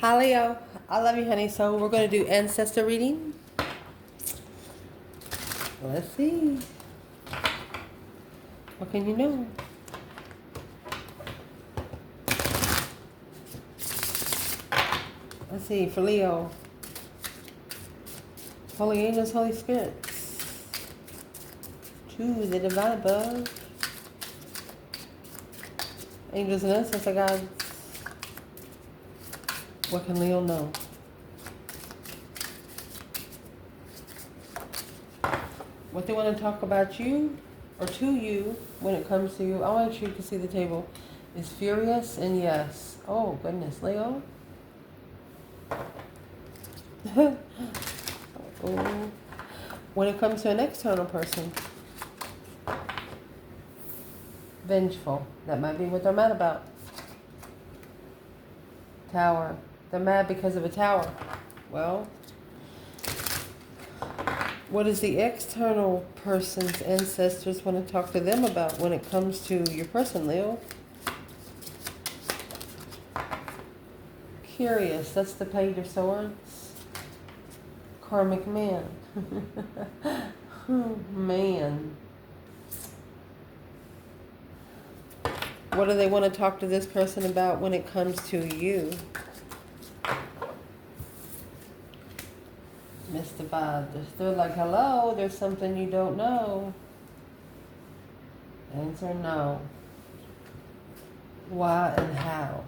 Hi Leo, I love you honey. So we're going to do ancestor reading. Let's see. What can you know? Let's see, for Leo. Holy angels, Holy Spirits. To the divine above. Angels and ancestor guides. What can Leo know? What they want to talk about you or to you when it comes to you. I want you to see the table. Is furious and yes. Oh goodness, Leo. Oh. When it comes to an external person, vengeful. That might be what they're mad about. Tower. They're mad because of a tower. Well, what does the external person's ancestors want to talk to them about when it comes to your person, Leo? Curious. That's the Page of Swords. Karmic man. Oh, man. What do they want to talk to this person about when it comes to you? Mystified. They're like, hello, there's something you don't know. Answer no. Why and how?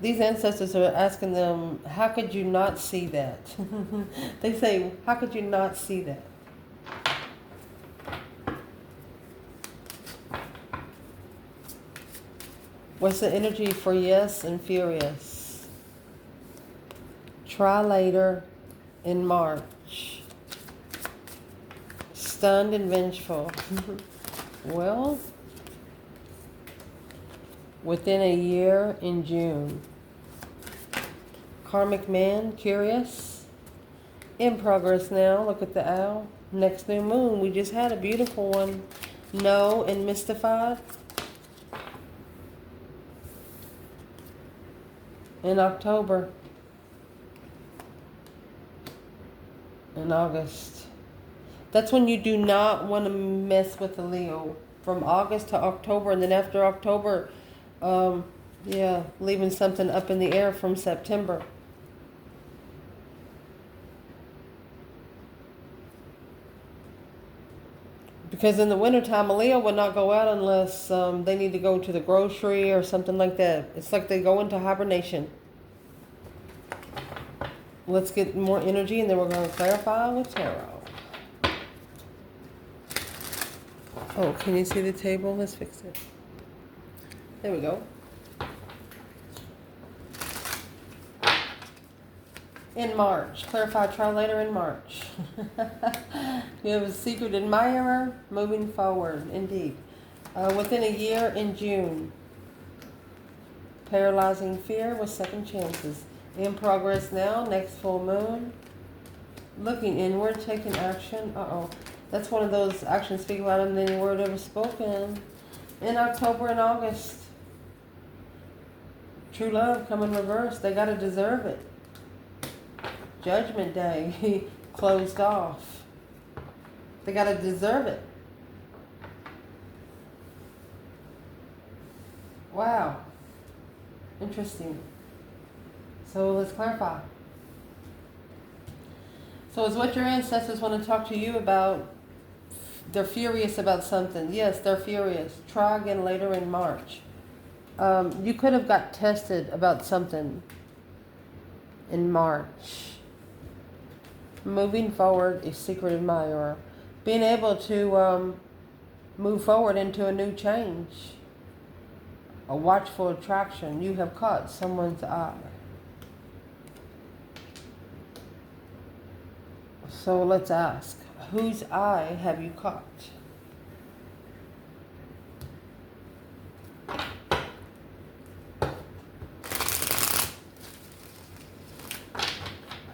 These ancestors are asking them, how could you not see that? They say, how could you not see that? What's the energy for yes and furious? Try later in March. Stunned and vengeful. Well, within a year in June. Karmic man, curious. In progress now. Look at the owl. Next new moon. We just had a beautiful one. No and mystified. In October. In August. That's when you do not want to mess with the Leo. From August to October, and then after October, yeah, leaving something up in the air from September. Because in the wintertime, a Leo would not go out unless they need to go to the grocery or something like that. It's like they go into hibernation. Let's get more energy, and then we're going to clarify with tarot. Oh, can you see the table? Let's fix it. There we go. In March. Clarify, try later in March. You have a secret admirer moving forward, indeed. Within a year in June. Paralyzing fear with second chances. In progress now, next full moon. Looking inward, taking action. Uh-oh. That's one of those actions speak louder than any word ever spoken. In October and August. True love come in reverse. They got to deserve it. Judgment Day closed off. They got to deserve it. Wow. Interesting. So let's clarify. So is what your ancestors want to talk to you about? They're furious about something. Yes, they're furious. Try again later in March. You could have got tested about something in March. Moving forward, a secret admirer. Being able to move forward into a new change. A watchful attraction. You have caught someone's eye. So let's ask, whose eye have you caught?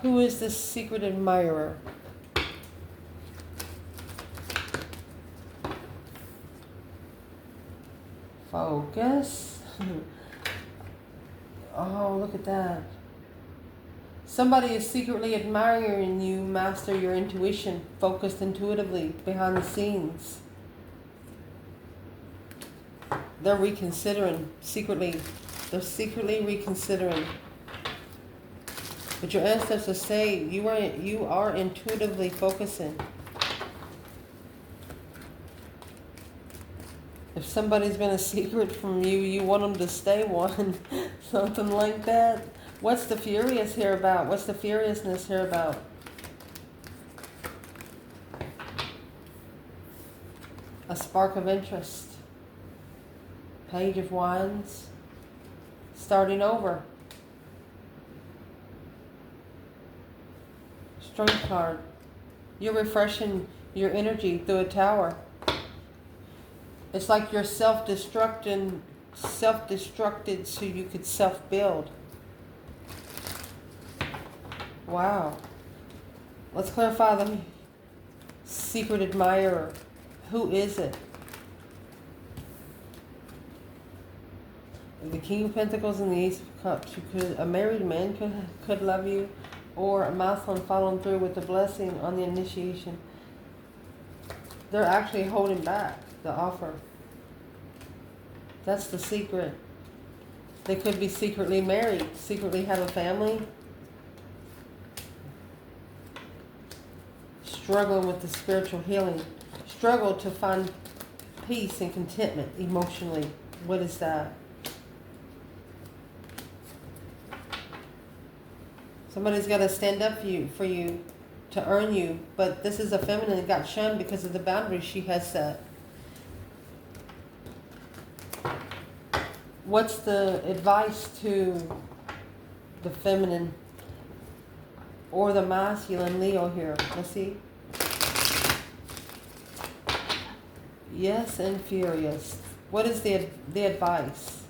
Who is this secret admirer? Focus. Oh, look at that. Somebody is secretly admiring you. Master your intuition. Focused intuitively behind the scenes. They're reconsidering secretly. They're secretly reconsidering. But your ancestors say you are intuitively focusing. If somebody's been a secret from you, you want them to stay one. Something like that. What's the furious here about? What's the furiousness here about? A spark of interest. Page of Wands. Starting over. Strength card. You're refreshing your energy through a tower. It's like you're self-destructed so you could self-build. Wow. Let's clarify the secret admirer. Who is it? The King of Pentacles and the Ace of Cups. A married man could love you, or a Muslim following through with the blessing on the initiation. They're actually holding back the offer. That's the secret. They could be secretly married, secretly have a family, struggling with the spiritual healing, struggle to find peace and contentment emotionally. What is that? Somebody's got to stand up for you to earn you, but this is a feminine that got shunned because of the boundaries she has set. What's the advice to the feminine or the masculine Leo here? Let's see. Yes, and furious. What is the advice?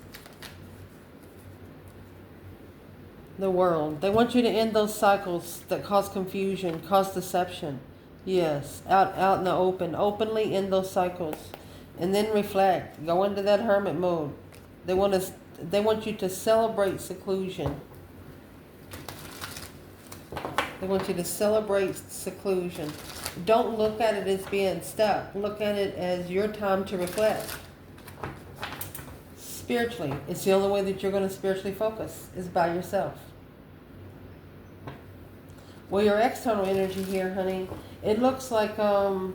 The world. They want you to end those cycles that cause confusion, cause deception. Yes, out in the open. Openly end those cycles. And then reflect. Go into that hermit mode. They want you to celebrate seclusion. They want you to celebrate seclusion. Don't look at it as being stuck. Look at it as your time to reflect. Spiritually, it's the only way that you're going to spiritually focus is by yourself. Well, your external energy here, honey, it looks like we're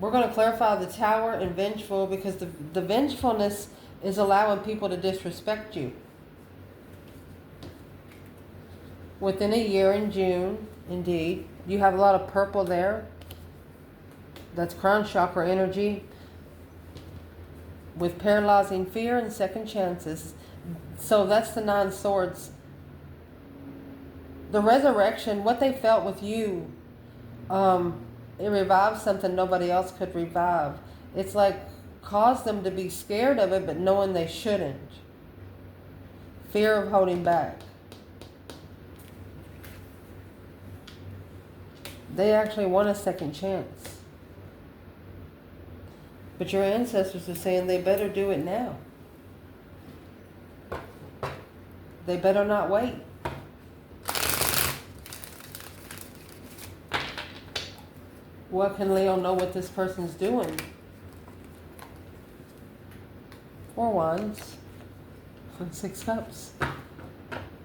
going to clarify the Tower and vengeful, because the vengefulness is allowing people to disrespect you. Within a year in June, indeed, you have a lot of purple there. That's crown chakra energy with paralyzing fear and second chances. So that's the 9 swords. The resurrection, what they felt with you, it revived something nobody else could revive. It's like caused them to be scared of it, but knowing they shouldn't. Fear of holding back. They actually want a second chance. But your ancestors are saying they better do it now. They better not wait. What can Leo know what this person's doing? 4 wands. 6 cups.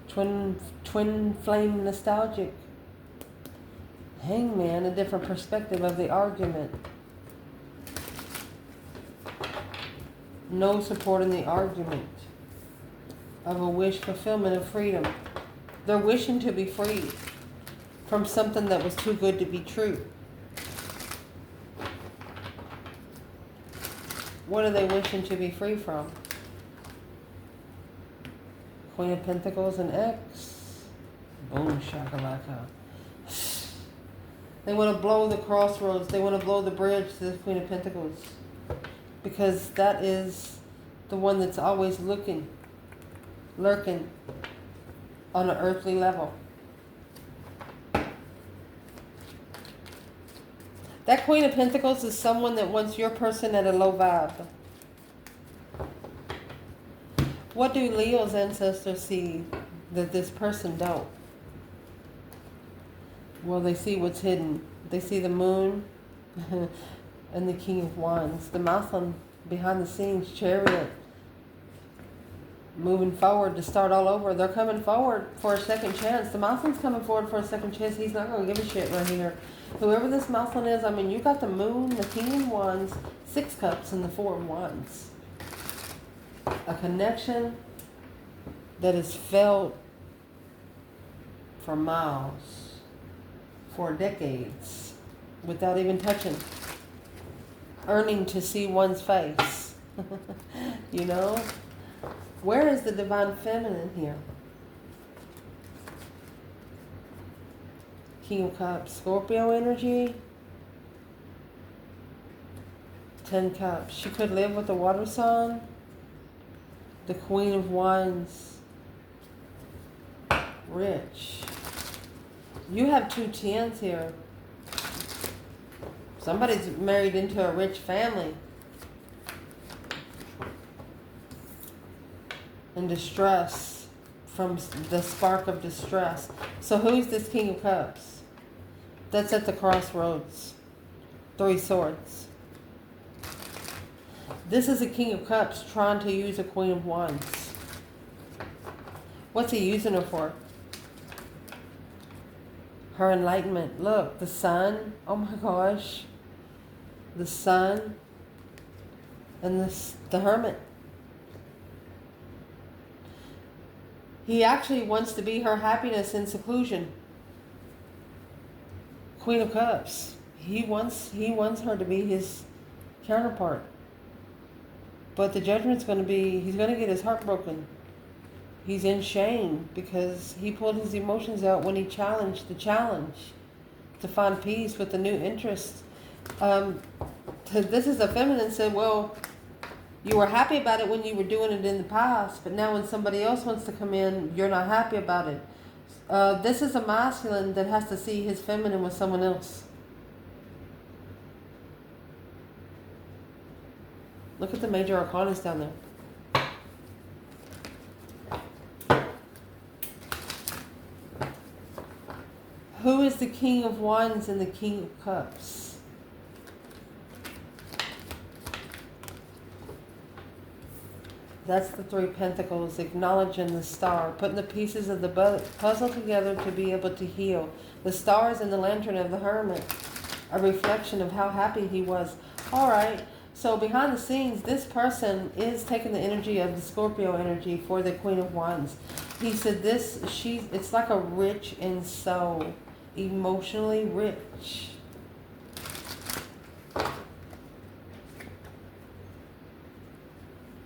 Twin flame nostalgic. Hangman, a different perspective of the argument. No support in the argument of a wish fulfillment of freedom. They're wishing to be free from something that was too good to be true. What are they wishing to be free from? Queen of Pentacles and X. Boom shakalaka. They want to blow the crossroads. They want to blow the bridge to the Queen of Pentacles. Because that is the one that's always lurking on an earthly level. That Queen of Pentacles is someone that wants your person at a low vibe. What do Leo's ancestors see that this person don't? Well, they see what's hidden. They see the moon and the King of Wands. The masculine behind the scenes, chariot, moving forward to start all over. They're coming forward for a second chance. The masculine's coming forward for a second chance. He's not going to give a shit right here. Whoever this masculine is, I mean, you got the moon, the King of Wands, 6 cups, and the 4 of Wands. A connection that is felt for miles, for decades, without even touching. Earning to see one's face. You know? Where is the divine feminine here? King of Cups, Scorpio energy. 10 Cups. She could live with the water sign. The Queen of Wands. Rich. You have 2 tens here. Somebody's married into a rich family. And distress, from the spark of distress. So who's this King of Cups? That's at the crossroads. 3 swords. This is a King of Cups trying to use a Queen of Wands. What's he using her for? Her enlightenment. Look, the sun. Oh my gosh. The sun. And the hermit. He actually wants to be her happiness in seclusion. Queen of Cups. He wants her to be his counterpart. But the judgment's going to be, he's going to get his heart broken. He's in shame because he pulled his emotions out when he challenged the challenge to find peace with the new interest. This is a feminine said, well, you were happy about it when you were doing it in the past, but now when somebody else wants to come in, you're not happy about it. This is a masculine that has to see his feminine with someone else. Look at the major arcanas down there. Who is the King of Wands and the King of Cups? That's the 3 pentacles, acknowledging the star, putting the pieces of the puzzle together to be able to heal. The stars and the lantern of the hermit, a reflection of how happy he was. All right, so behind the scenes, this person is taking the energy of the Scorpio energy for the Queen of Wands. He said it's like a rich in soul, emotionally rich.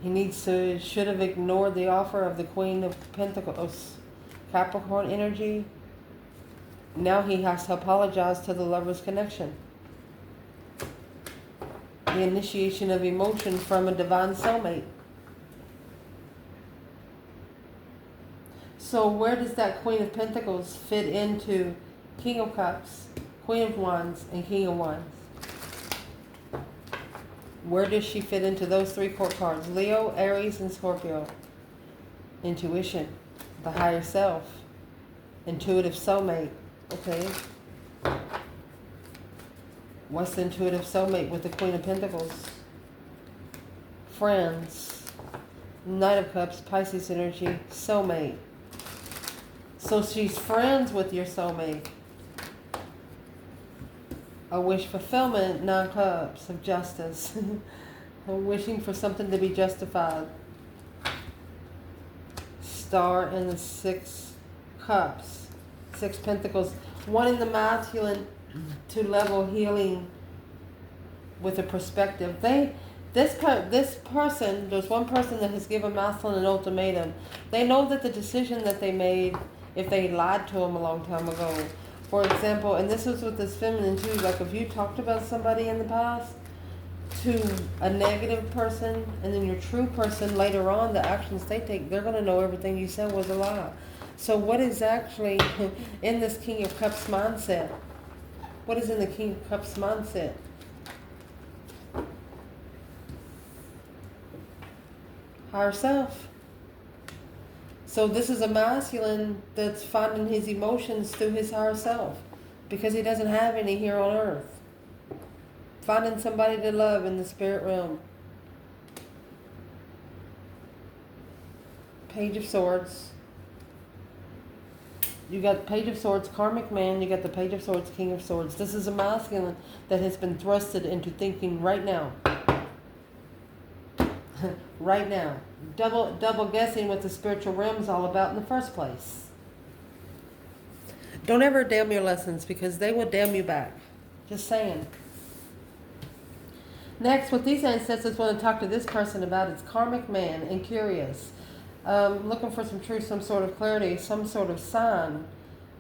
He should have ignored the offer of the Queen of Pentacles, Capricorn energy. Now he has to apologize to the lover's connection. The initiation of emotion from a divine soulmate. So where does that Queen of Pentacles fit into King of Cups, Queen of Wands, and King of Wands? Where does she fit into those 3 court cards? Leo, Aries, and Scorpio. Intuition, the higher self, intuitive soulmate. Okay. What's the intuitive soulmate with the Queen of Pentacles? Friends, Knight of Cups, Pisces energy, soulmate. So she's friends with your soulmate. A wish fulfillment, 9 cups of justice. Wishing for something to be justified. Star and the 6 cups, 6 pentacles. Wanting the masculine to level healing with a perspective. This person, there's one person that has given masculine an ultimatum. They know that the decision that they made, if they lied to him a long time ago, for example, and this was with this feminine too, like if you talked about somebody in the past to a negative person, and then your true person later on, the actions they take, they're going to know everything you said was a lie. So what is actually in this King of Cups mindset? What is in the King of Cups mindset? Higher self. So this is a masculine that's finding his emotions through his higher self. because he doesn't have any here on earth. Finding somebody to love in the spirit realm. Page of Swords. You got Page of Swords, Karmic Man. You got the Page of Swords, King of Swords. This is a masculine that has been thrusted into thinking right now. Right now. Double guessing what the spiritual realm is all about in the first place. Don't ever damn your lessons, because they will damn you back. Just saying. Next, what these ancestors want to talk to this person about is Karmic Man and Curious. Looking for some truth, some sort of clarity, some sort of sign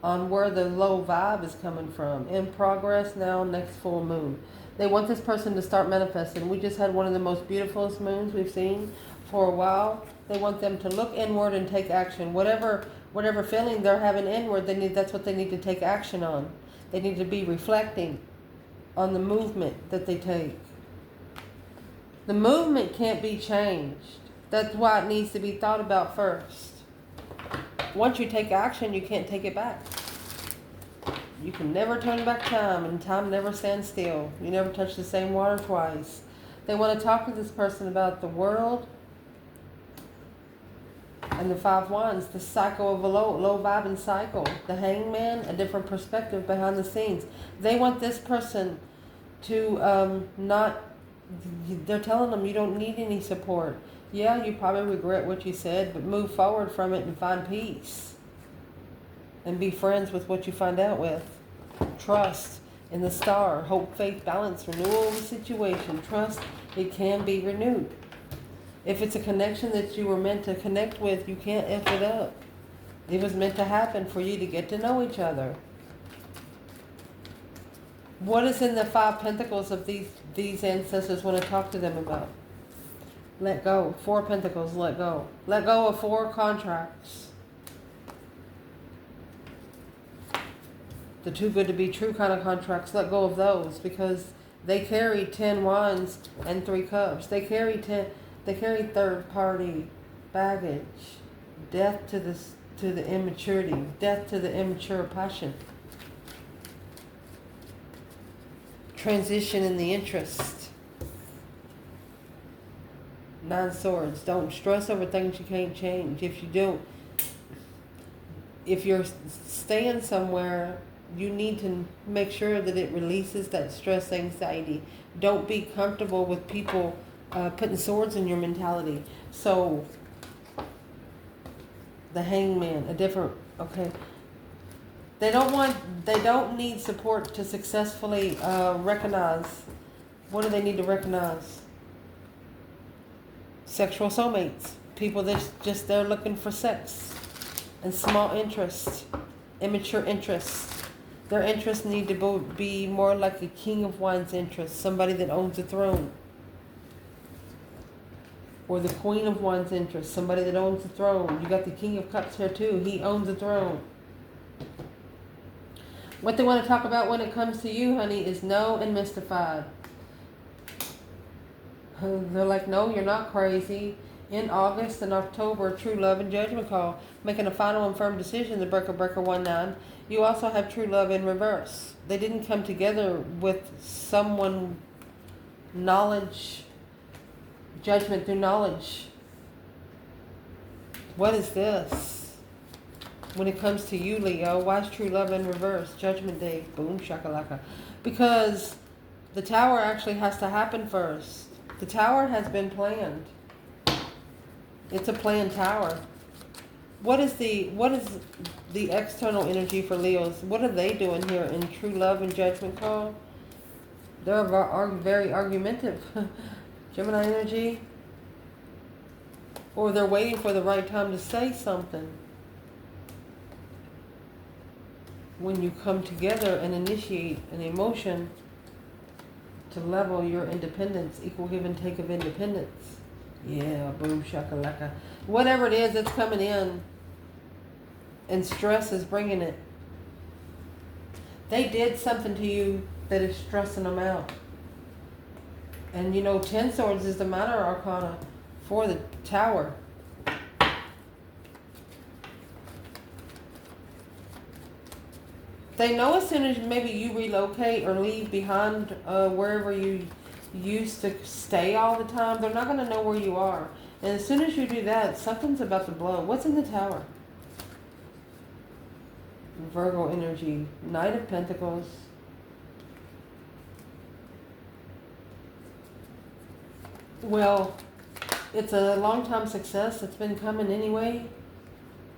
on where the low vibe is coming from. In progress now, next full moon. They want this person to start manifesting. We just had one of the most beautifulest moons we've seen for a while. They want them to look inward and take action. Whatever feeling they're having inward, that's what they need to take action on. They need to be reflecting on the movement that they take. The movement can't be changed. That's why it needs to be thought about first. Once you take action, you can't take it back. You can never turn back time, and time never stands still. You never touch the same water twice. They want to talk to this person about the world and the Five Wands, the cycle of a low vibing cycle. The Hangman, a different perspective behind the scenes. They want this person to they're telling them you don't need any support. Yeah, you probably regret what you said, but move forward from it and find peace. And be friends with what you find out with. Trust in the star. Hope, faith, balance, renewal of the situation. Trust it can be renewed. If it's a connection that you were meant to connect with, you can't F it up. It was meant to happen for you to get to know each other. What is in the Five Pentacles of these ancestors want to talk to them about? Let go. Four Pentacles, let go. Let go of 4 contracts. The too good to be true kind of contracts, let go of those, because they carry 10 Wands and 3 Cups. They carry third party baggage. Death to the immaturity. Death to the immature passion. Transition in the interest. 9 Swords. Don't stress over things you can't change. If you're staying somewhere, you need to make sure that it releases that stress, anxiety. Don't be comfortable with people putting swords in your mentality. So, the Hangman, okay. They don't need support to successfully recognize. What do they need to recognize? Sexual soulmates. People that's just there looking for sex. And small interests. Immature interests. Their interests need to be more like a King of Wands interest. Somebody that owns a throne. Or the Queen of Wands interest. Somebody that owns a throne. You got the King of Cups here too. He owns a throne. What they want to talk about when it comes to you, honey, is no and mystified. They're like, no, you're not crazy. In August and October, true love and judgment call. Making a final and firm decision, the breaker 19. You also have true love in reverse. They didn't come together with someone knowledge, judgment through knowledge. What is this? When it comes to you, Leo, why is true love in reverse? Judgment Day, boom, shakalaka. Because the Tower actually has to happen first. The Tower has been planned. It's a planned tower. What is the external energy for Leos? What are they doing here in true love and judgment call? They're very argumentative. Gemini energy. Or they're waiting for the right time to say something. When you come together and initiate an emotion to level your independence, equal give and take of independence. Yeah, boom, shakalaka. Whatever it is that's coming in and stress is bringing it. They did something to you that is stressing them out. And 10 Swords is the minor arcana for the Tower. They know as soon as maybe you relocate or leave behind wherever you used to stay all the time, they're not going to know where you are. And as soon as you do that, something's about to blow. What's in the tower? Virgo energy, Knight of Pentacles. Well, it's a long-time success. It's been coming anyway.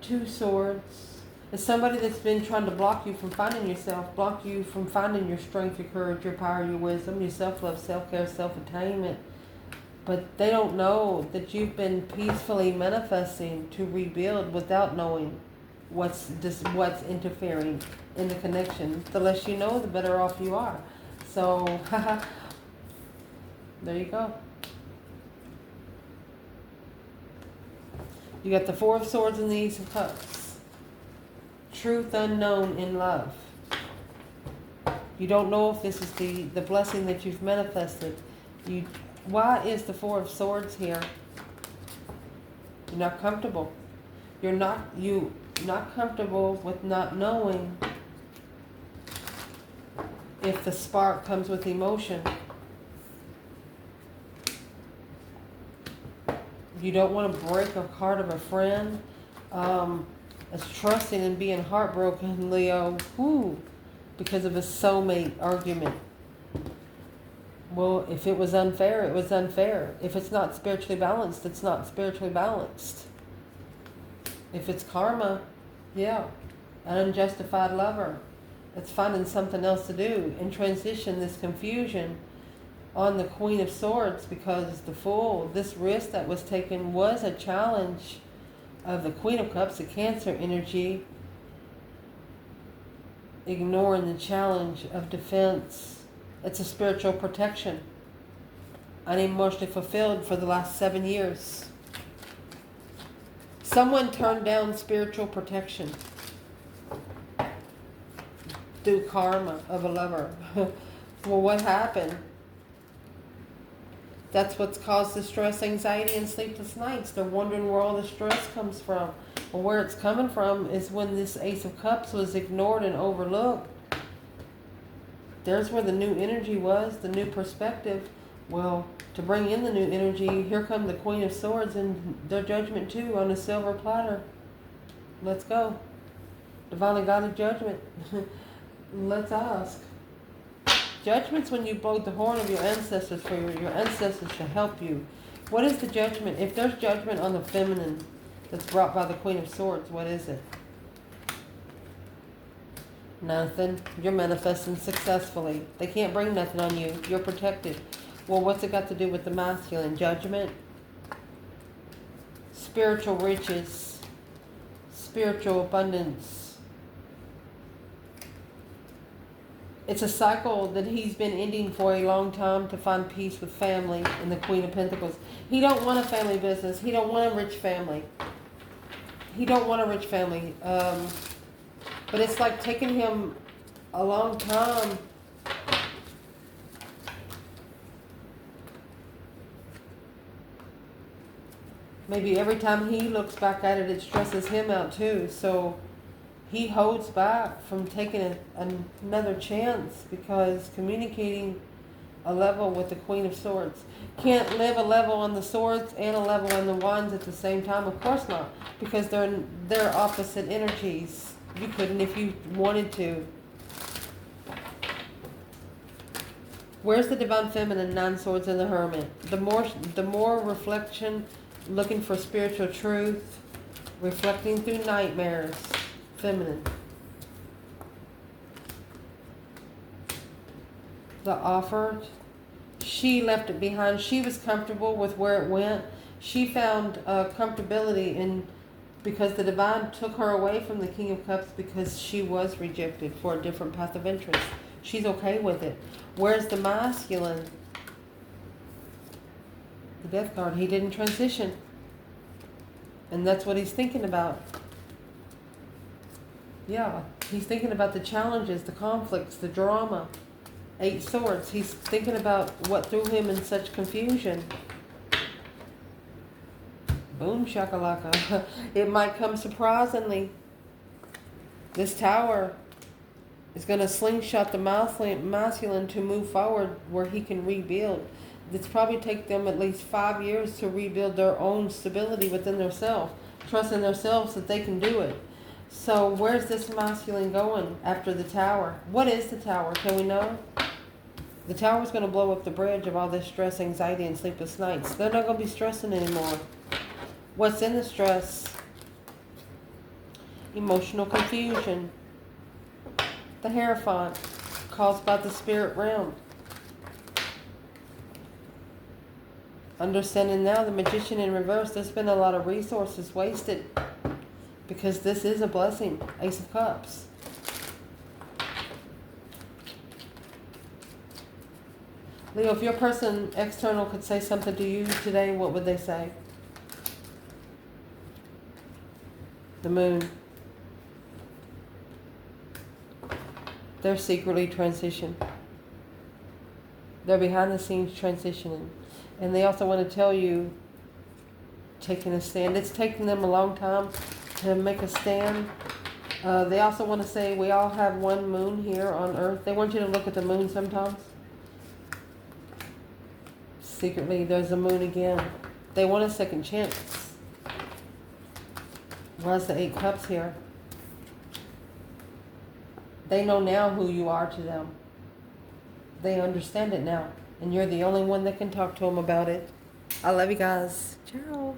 Two Swords. It's somebody that's been trying to block you from finding yourself, block you from finding your strength, your courage, your power, your wisdom, your self-love, self-care, self-attainment. But they don't know that you've been peacefully manifesting to rebuild without knowing what's interfering in the connection. The less you know, the better off you are. So, there you go. You got the Four of Swords and the Ace of Cups. Truth unknown in love. You don't know if this is the blessing that you've manifested. Why is the Four of Swords here? You're not comfortable. You're not comfortable with not knowing if the spark comes with emotion. You don't want to break a heart of a friend. As trusting and being heartbroken, Leo, because of a soulmate argument. Well, if it was unfair, it was unfair. If it's not spiritually balanced, it's not spiritually balanced. If it's karma, yeah, an unjustified lover, it's finding something else to do and transition this confusion on the Queen of Swords, because the Fool, this risk that was taken was a challenge of the Queen of Cups, the Cancer energy, ignoring the challenge of defense. It's a spiritual protection. I'm emotionally fulfilled for the last 7 years. Someone turned down spiritual protection through karma of a lover. Well, what happened? That's what's caused the stress, anxiety, and sleepless nights. They're wondering where all the stress comes from. Well, where it's coming from is when this Ace of Cups was ignored and overlooked. There's where the new energy was, the new perspective. Well, to bring in the new energy, here come the Queen of Swords and their judgment too on a silver platter. Let's go. Divinely guided judgment. Let's ask. Judgment's when you blow the horn of your ancestors for your ancestors to help you. What is the judgment? If there's judgment on the feminine that's brought by the Queen of Swords, what is it? Nothing. You're manifesting successfully. They can't bring nothing on you. You're protected. Well, what's it got to do with the masculine? Judgment? Spiritual riches. Spiritual abundance. It's a cycle that he's been ending for a long time to find peace with family and the Queen of Pentacles. He don't want a family business. He don't want a rich family. He don't want a rich family. But it's like taking him a long time maybe every time he looks back at it, it stresses him out too. So he holds back from taking another chance because communicating a level with the Queen of Swords. Can't live a level on the swords and a level on the wands at the same time. Of course not, because they're opposite energies. You couldn't if you wanted to. Where's the Divine Feminine, Nine Swords, and the Hermit? The more reflection, looking for spiritual truth, reflecting through nightmares. Feminine. The Offered. She left it behind. She was comfortable with where it went. She found comfortability in because the Divine took her away from the King of Cups because she was rejected for a different path of interest. She's okay with it. Where's the masculine? The Death card. He didn't transition. And that's what he's thinking about. Yeah, he's thinking about the challenges, the conflicts, the drama. 8 Swords. He's thinking about what threw him in such confusion. Boom shakalaka. It might come surprisingly. This Tower It's going to slingshot the masculine to move forward where he can rebuild. It's probably take them at least 5 years to rebuild their own stability within themselves, trusting themselves that they can do it. So where's this masculine going after the tower? What is the tower? Can we know? The tower's going to blow up the bridge of all this stress, anxiety, and sleepless nights. They're not going to be stressing anymore. What's in the stress? Emotional confusion. The Hierophant, caused by the spirit realm. Understanding now the Magician in reverse, there's been a lot of resources wasted because this is a blessing. Ace of Cups. Leo, if your person external could say something to you today, what would they say? The Moon. They're secretly transitioning. They're behind the scenes transitioning. And they also want to tell you, taking a stand. It's taken them a long time to make a stand. They also want to say we all have one moon here on Earth. They want you to look at the moon sometimes. Secretly, there's a moon again. They want a second chance. Why's the 8 Cups here? They know now who you are to them. They understand it now. And you're the only one that can talk to them about it. I love you guys. Ciao.